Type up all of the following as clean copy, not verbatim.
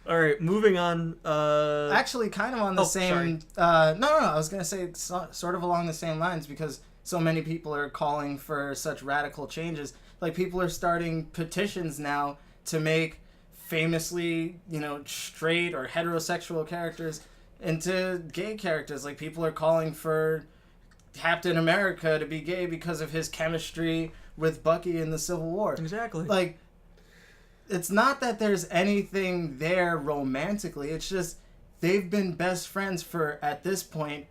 All right, moving on. Actually, kind of on the same. No. I was gonna say sort of along the same lines because so many people are calling for such radical changes. Like people are starting petitions now to make famously, straight or heterosexual characters into gay characters. Like people are calling for Captain America to be gay because of his chemistry with Bucky in the Civil War. Exactly. Like, it's not that there's anything there romantically. It's just they've been best friends for, at this point,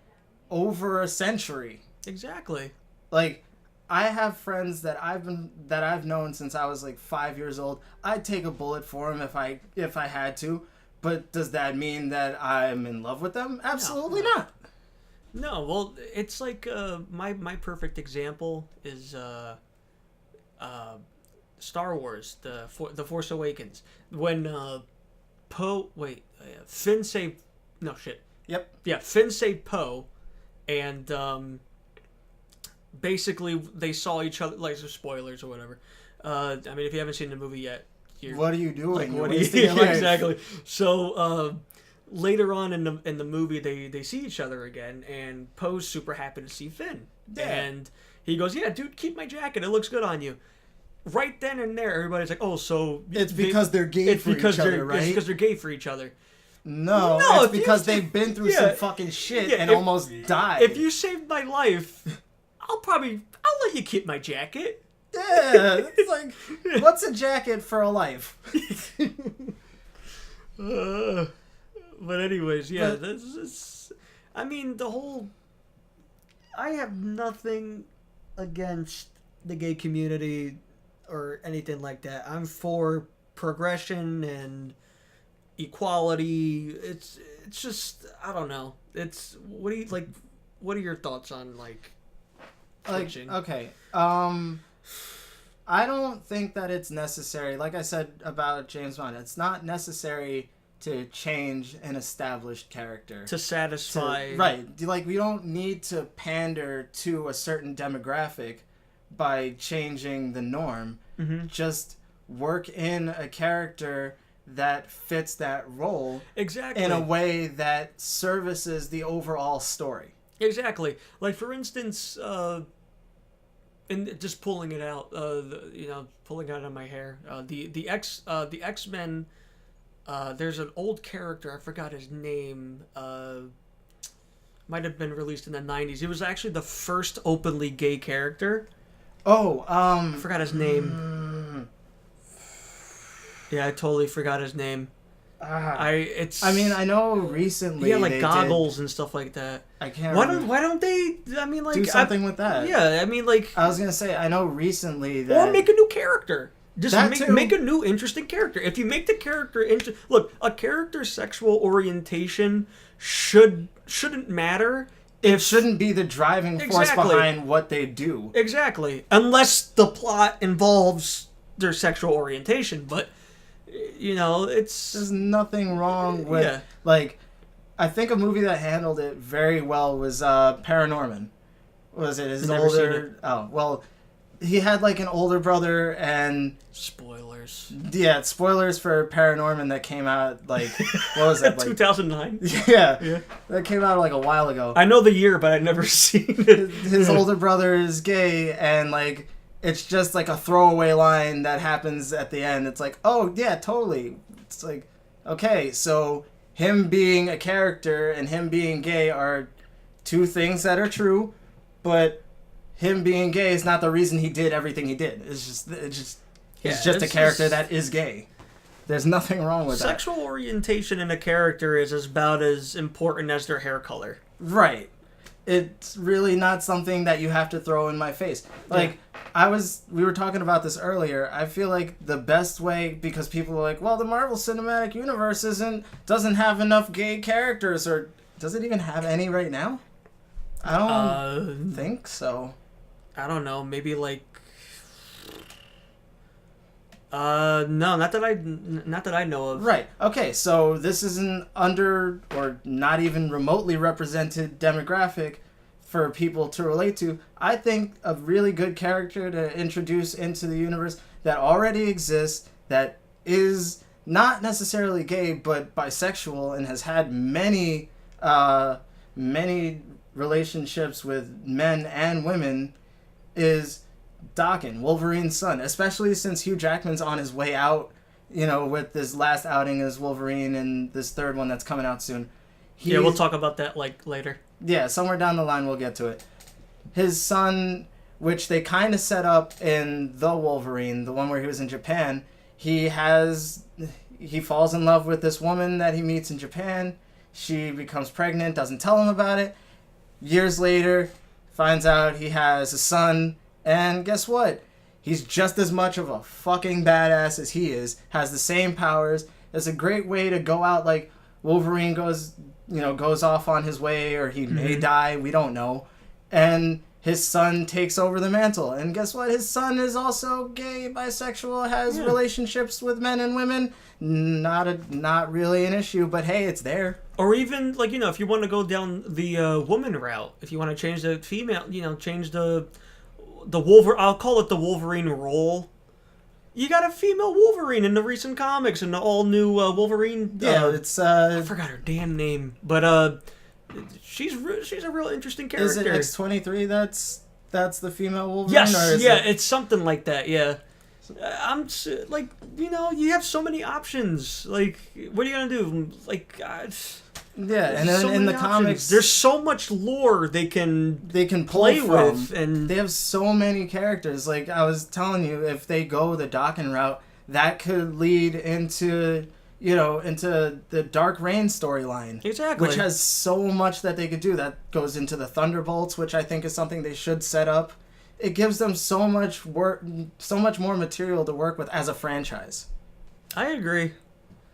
over a century. Exactly. Like, I have friends that I've known since I was like 5 years old. I'd take a bullet for them if I had to. But does that mean that I'm in love with them? Absolutely not. No, well, it's like my perfect example is Star Wars, the Force Awakens. When Finn saved... No, shit. Yep. Yeah, Finn saved Poe, and basically they saw each other... Like, spoilers or whatever. I mean, if you haven't seen the movie yet... What are you doing? Like, what are you doing? Exactly. So, later on in the movie, they see each other again, and Poe's super happy to see Finn. Yeah. And he goes, "Yeah, dude, keep my jacket. It looks good on you." Right then and there, everybody's like, "Oh, so it's because they're gay for each other, right?" It's because they're gay for each other. No, it's because they've been through some fucking shit and almost died. If you saved my life, I'll let you keep my jacket. Yeah, it's like, what's a jacket for a life? But anyways, yeah, I mean, I have nothing against the gay community or anything like that. I'm for progression and equality. It's just, I don't know. What are your thoughts on switching? Okay. I don't think that it's necessary. Like I said about James Bond, it's not necessary to change an established character. To satisfy... Right. Like, we don't need to pander to a certain demographic by changing the norm. Mm-hmm. Just work in a character that fits that role. Exactly. In a way that services the overall story. Exactly. Like, for instance... and just pulling it out, pulling it out of my hair. The X-Men. There's an old character. I forgot his name. Might have been released in the 90s. It was actually the first openly gay character. Oh, I forgot his name. Yeah, I totally forgot his name. I know recently. Yeah, like goggles and stuff like that. I can't. Why don't they? I mean, like do something with that. Yeah, I mean, like I was gonna say, I know recently that or make a new character. Just make a new interesting character. If you make the character look, a character's sexual orientation shouldn't matter. It shouldn't be the driving force behind what they do. Exactly, unless the plot involves their sexual orientation, but. There's nothing wrong with I think a movie that handled it very well was Paranorman. Was it his Never older? seen it. Oh well, he had like an older brother and spoilers. Yeah, spoilers for Paranorman that came out like what was it? 2009. Yeah, that came out like a while ago. I know the year, but I'd never seen it. His older brother is gay and like. It's just like a throwaway line that happens at the end. It's like, oh, yeah, totally. It's like, okay, so him being a character and him being gay are two things that are true, but him being gay is not the reason he did everything he did. It's just a character that is gay. There's nothing wrong with that. Sexual orientation in a character is about as important as their hair color. Right. It's really not something that you have to throw in my face. Like, we were talking about this earlier. I feel like the best way, because people are like, well, the Marvel Cinematic Universe doesn't have enough gay characters, or does it even have any right now? I don't think so. I don't know. Maybe like. No, not that I know of. Right. Okay. So this is an under or not even remotely represented demographic for people to relate to. I think a really good character to introduce into the universe that already exists, that is not necessarily gay, but bisexual, and has had many relationships with men and women, is Daken, Wolverine's son. Especially since Hugh Jackman's on his way out, with this last outing as Wolverine and this third one that's coming out soon. We'll talk about that later. Yeah, somewhere down the line we'll get to it. His son, which they kind of set up in The Wolverine, the one where he was in Japan, he falls in love with this woman that he meets in Japan. She becomes pregnant, doesn't tell him about it. Years later, finds out he has a son, and guess what? He's just as much of a fucking badass as he is, has the same powers. It's a great way to go out, like Wolverine goes off on his way, or he may die, we don't know. And his son takes over the mantle. And guess what? His son is also gay, bisexual, has relationships with men and women. Not really an issue, but hey, it's there. Or even, if you want to go down the woman route, if you want to change the female, change the Wolverine, I'll call it the Wolverine role. You got a female Wolverine in the recent comics, and the all-new Wolverine. It's I forgot her damn name, but she's a real interesting character. Is it X-23 that's the female Wolverine? Yes, it's something like that. Yeah, I'm like, you have so many options. Like, what are you gonna do? Like, yeah, and then in the comics, there's so much lore they can play with, and they have so many characters. Like I was telling you, if they go the Daken route, that could lead into the Dark Reign storyline. Exactly. Which has so much that they could do. That goes into the Thunderbolts, which I think is something they should set up. It gives them so much more material to work with as a franchise. I agree.